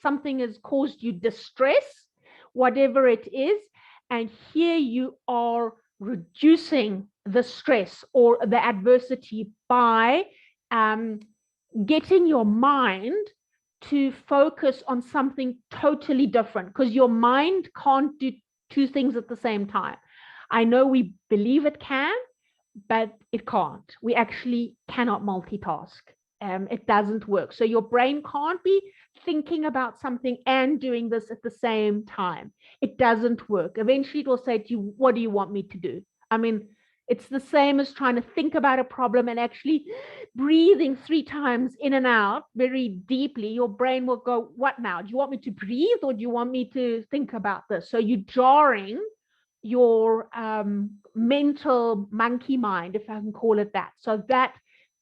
S1: something has caused you distress, whatever it is, and here you are reducing the stress or the adversity by getting your mind to focus on something totally different, because your mind can't do two things at the same time. I know we believe it can, but it can't. We actually cannot multitask. It doesn't work. So your brain can't be thinking about something and doing this at the same time. It doesn't work. Eventually it will say to you, what do you want me to do? I mean, it's the same as trying to think about a problem and actually breathing 3 times in and out very deeply. Your brain will go, what now? Do you want me to breathe, or do you want me to think about this? So you're jarring your mental monkey mind, if I can call it that. So that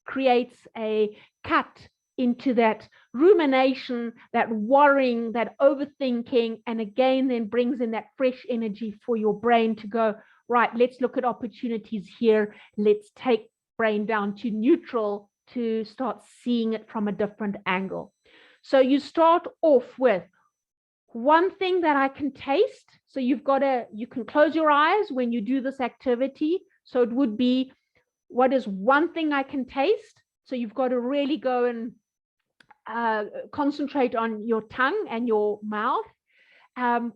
S1: creates a cut into that rumination, that worrying, that overthinking, and again then brings in that fresh energy for your brain to go, right, let's look at opportunities here. Let's take brain down to neutral to start seeing it from a different angle. So you start off with one thing that I can taste. So you can close your eyes when you do this activity. So it would be, what is one thing I can taste? So you've got to really go and concentrate on your tongue and your mouth.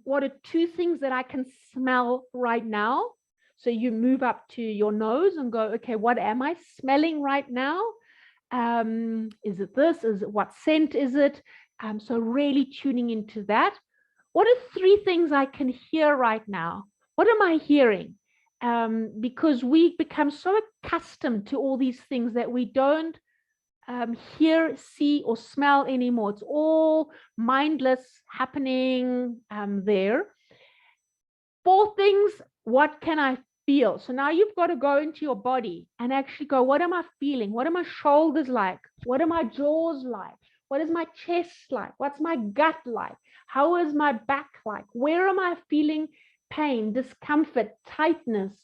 S1: What are 2 things that I can smell right now? So you move up to your nose and go, okay, what am I smelling right now? Is it this? Is it, what scent is it? So really tuning into that. What are 3 things I can hear right now? What am I hearing? Because we become so accustomed to all these things that we don't hear, see, or smell anymore. It's all mindless happening there. 4 things, what can I feel? So now you've got to go into your body and actually go, what am I feeling? What are my shoulders like? What are my jaws like? What is my chest like? What's my gut like? How is my back like? Where am I feeling pain, discomfort, tightness,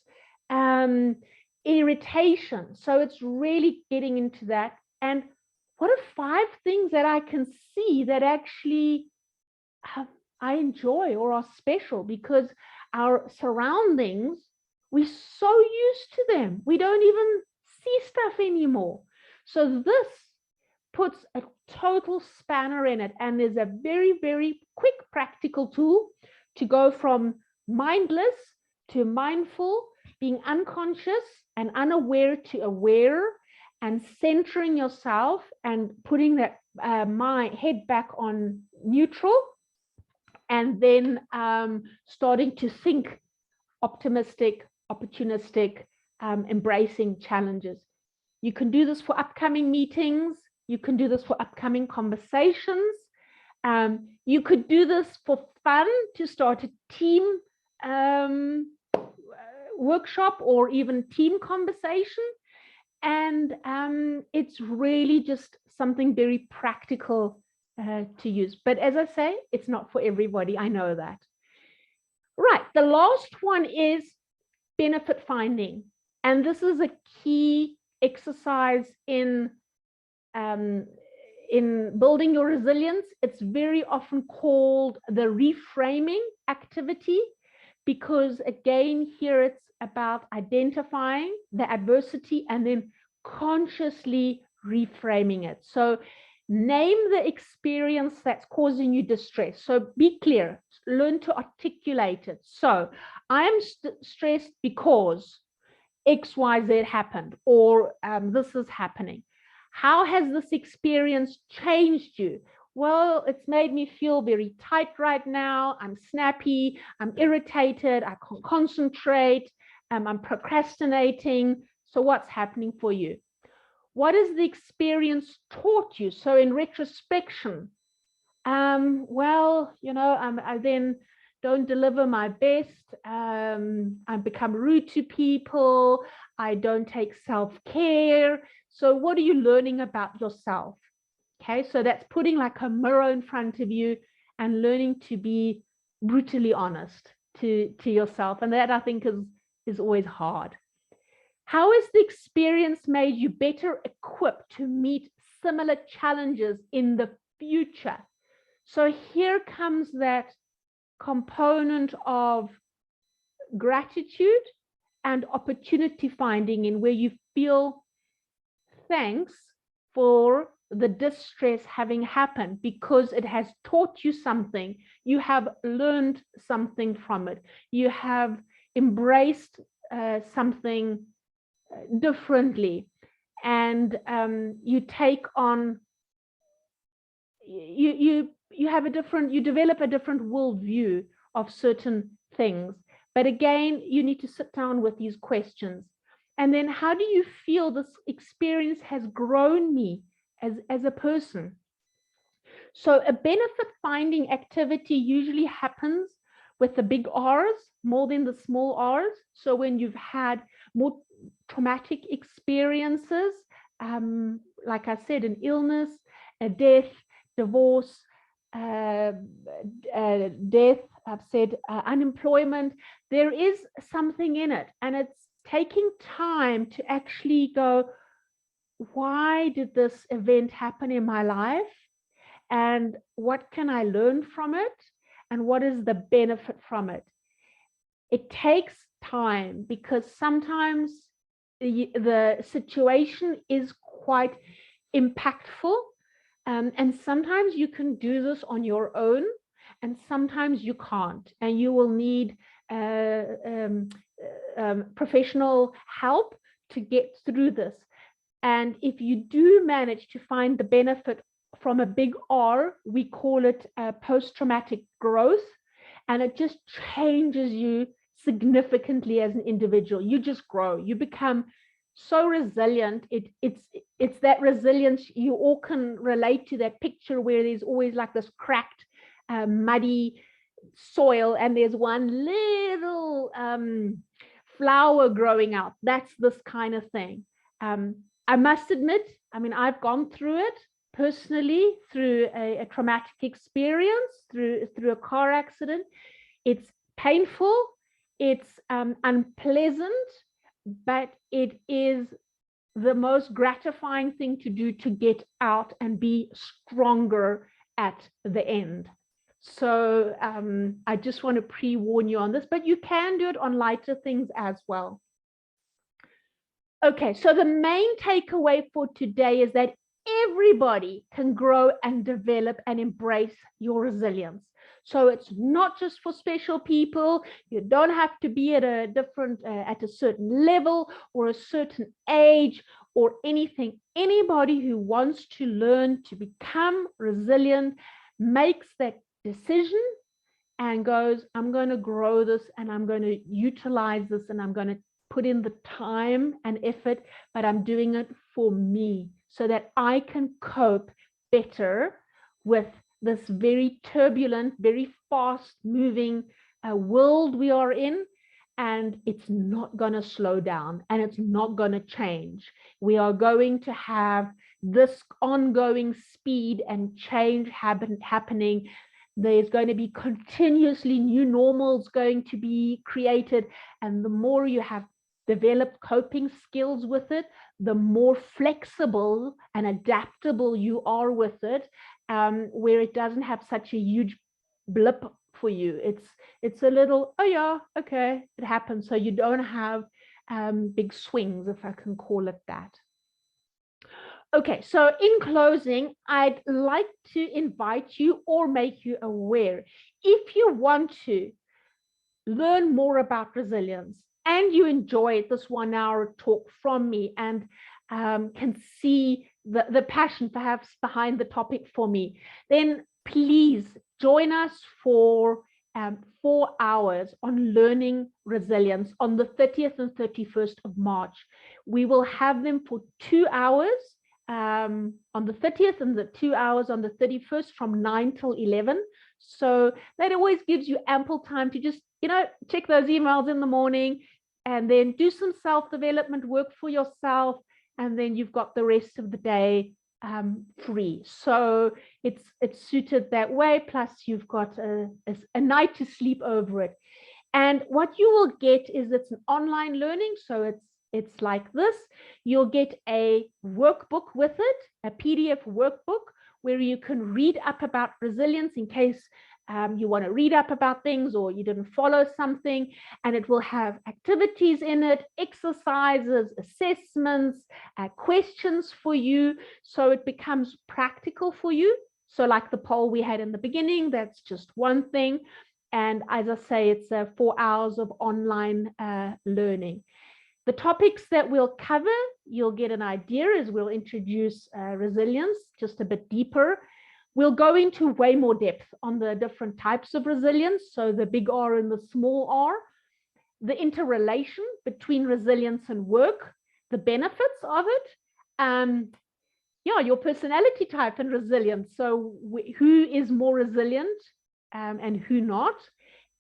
S1: irritation? So it's really getting into that. And what are 5 things that I can see that actually I enjoy or are special? Because our surroundings, we're so used to them. We don't even see stuff anymore. So this puts a total spanner in it, and is a very, very quick practical tool to go from mindless to mindful being unconscious and unaware to aware, and centering yourself and putting that my head back on neutral, and then starting to think optimistic, opportunistic, embracing challenges. You can do this for upcoming meetings. You can do this for upcoming conversations. You could do this for fun, to start a team workshop or even team conversation. And it's really just something very practical to use. But as I say, it's not for everybody. I know that. Right. The last one is benefit finding. And this is a key exercise in building your resilience. It's very often called the reframing activity, because again, here it's about identifying the adversity and then consciously reframing it. So name the experience that's causing you distress. So be clear, learn to articulate it. So I'm stressed because XYZ happened, or this is happening. How has this experience changed you? Well, it's made me feel very tight right now. I'm snappy, I'm irritated, I can't concentrate, I'm procrastinating. So what's happening for you? What has the experience taught you? So in retrospection, well, you know, I then don't deliver my best. I become rude to people. I don't take self-care. So what are you learning about yourself? Okay, so that's putting like a mirror in front of you and learning to be brutally honest to yourself. And that, I think, is always hard. How has the experience made you better equipped to meet similar challenges in the future? So here comes that component of gratitude and opportunity finding, in where you feel thanks for the distress having happened, because it has taught you something. You have learned something from it. You have embraced something differently, and you take on, you have a different, you develop a different worldview of certain things. But again, you need to sit down with these questions. And then, how do you feel this experience has grown me as a person? So a benefit finding activity usually happens with the big R's more than the small R's. So when you've had more traumatic experiences, like I said, an illness, a death, divorce, death, I've said unemployment, there is something in it. And it's taking time to actually go, why did this event happen in my life? And what can I learn from it? And what is the benefit from it? It takes time, because sometimes the situation is quite impactful. And sometimes you can do this on your own, and sometimes you can't. And you will need professional help to get through this. And if you do manage to find the benefit from a big R, we call it post-traumatic growth, and it just changes you significantly as an individual. You just grow, you become so resilient. It's that resilience, you all can relate to that picture where there's always like this cracked, muddy soil, and there's one little flower growing out. That's this kind of thing. I must admit, I mean, I've gone through it personally, through a traumatic experience, through a car accident. It's painful, it's unpleasant, but it is the most gratifying thing to do, to get out and be stronger at the end. So I just want to pre-warn you on this, but you can do it on lighter things as well. Okay, so the main takeaway for today is that everybody can grow and develop and embrace your resilience. So it's not just for special people. You don't have to be at at a certain level or a certain age or anything. Anybody who wants to learn to become resilient makes that decision and goes, I'm going to grow this and I'm going to utilize this and I'm going to put in the time and effort, but I'm doing it for me so that I can cope better with this very turbulent, very fast moving world we are in. And it's not going to slow down and it's not going to change. We are going to have this ongoing speed and change happening. There's going to be continuously new normals going to be created. And the more you have developed coping skills with it, the more flexible and adaptable you are with it, where it doesn't have such a huge blip for you. It's a little, oh yeah, okay, it happens. So you don't have big swings, if I can call it that. Okay, so in closing, I'd like to invite you or make you aware, if you want to learn more about resilience and you enjoy this 1 hour talk from me and can see the passion perhaps behind the topic for me, then please join us for 4 hours on learning resilience on the 30th and 31st of March. We will have them for 2 hours on the 30th and the 2 hours on the 31st from 9 till 11. So that always gives you ample time to just, check those emails in the morning and then do some self-development work for yourself. And then you've got the rest of the day free. So it's suited that way. Plus you've got a night to sleep over it. And what you will get is it's an online learning. So it's like this. You'll get a workbook with it, a PDF workbook, where you can read up about resilience in case you want to read up about things or you didn't follow something, and it will have activities in it, exercises, assessments, questions for you, so it becomes practical for you. So like the poll we had in the beginning, that's just one thing. And as I say, it's 4 hours of online learning. The topics that we'll cover, you'll get an idea as we'll introduce resilience just a bit deeper. We'll go into way more depth on the different types of resilience, so the big R and the small r, the interrelation between resilience and work, the benefits of it, your personality type and resilience. So who is more resilient and who not?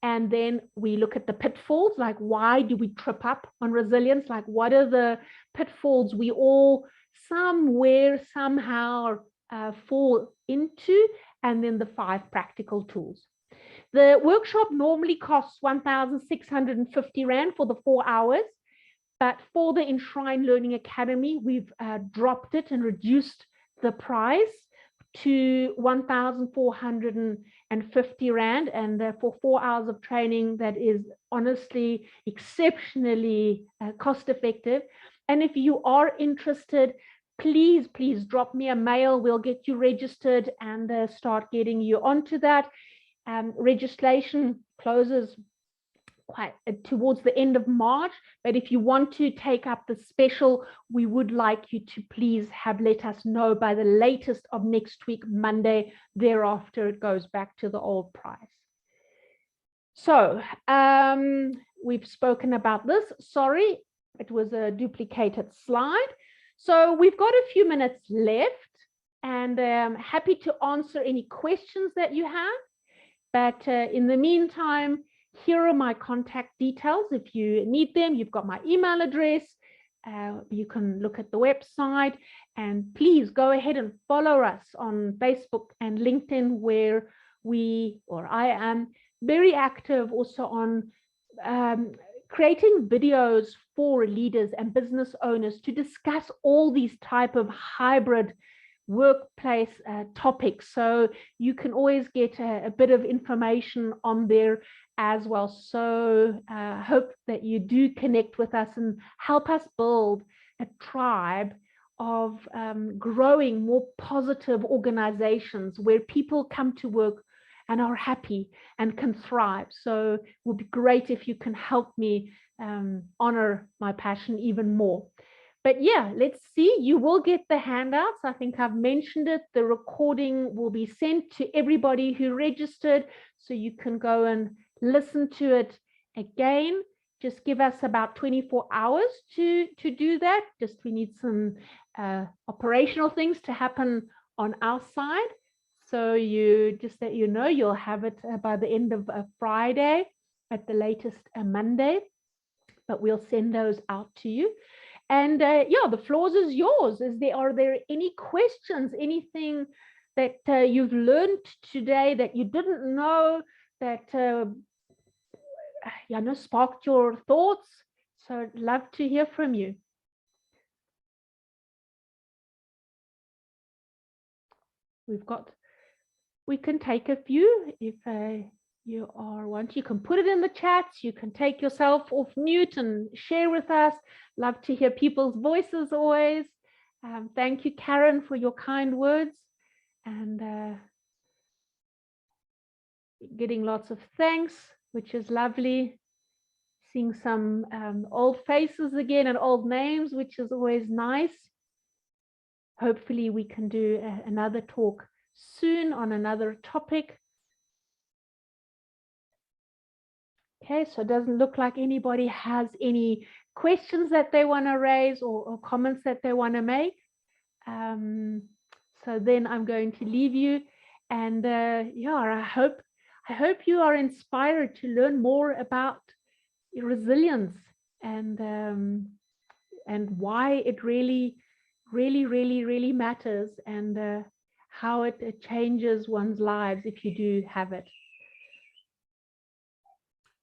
S1: And then we look at the pitfalls, like why do we trip up on resilience? Like what are the pitfalls we all somewhere, somehow fall into? And then the 5 practical tools. The workshop normally costs 1,650 Rand for the 4 hours. But for the Enshrine Learning Academy, we've dropped it and reduced the price to 1,450 Rand, and for 4 hours of training, that is honestly exceptionally cost effective. And if you are interested, please drop me a mail. We'll get you registered and start getting you onto that. Registration closes quite towards the end of March, but if you want to take up the special, we would like you to please let us know by the latest of next week, Monday. Thereafter, it goes back to the old price. So we've spoken about this. Sorry, it was a duplicated slide. So we've got a few minutes left, and I'm happy to answer any questions that you have. But in the meantime, here are my contact details. If you need them, you've got my email address. You can look at the website, and please go ahead and follow us on Facebook and LinkedIn, where I am very active also on creating videos for leaders and business owners to discuss all these type of hybrid workplace topics. So you can always get a bit of information on there as well. So hope that you do connect with us and help us build a tribe of growing more positive organizations where people come to work and are happy and can thrive. So it would be great if you can help me honor my passion even more. But yeah, let's see. You will get the handouts. I think I've mentioned it. The recording will be sent to everybody who registered, so you can go and listen to it again. Just give us about 24 hours to do that. Just we need some operational things to happen on our side. So you just that you know, you'll have it by the end of Friday, at the latest Monday. But we'll send those out to you. And yeah, the floor is yours. Are there any questions, anything that you've learned today that you didn't know, that sparked your thoughts? So I'd love to hear from you. We can take a few if you can put it in the chats. You can take yourself off mute and share with us. Love to hear people's voices always. Thank you, Karen, for your kind words, and getting lots of thanks, which is lovely. Seeing some old faces again and old names, which is always nice. Hopefully we can do another talk soon on another topic. Okay, so it doesn't look like anybody has any questions that they want to raise or comments that they want to make. So then I'm going to leave you, and yeah, I hope you are inspired to learn more about resilience and why it really matters, and how it changes one's lives if you do have it.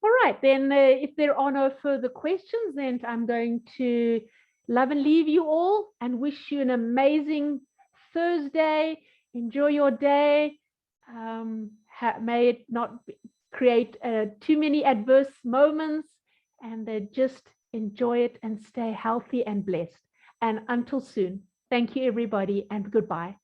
S1: All right, then if there are no further questions, then I'm going to love and leave you all and wish you an amazing Thursday. Enjoy your day. May it not create too many adverse moments, and just enjoy it and stay healthy and blessed. And until soon, thank you, everybody, and goodbye.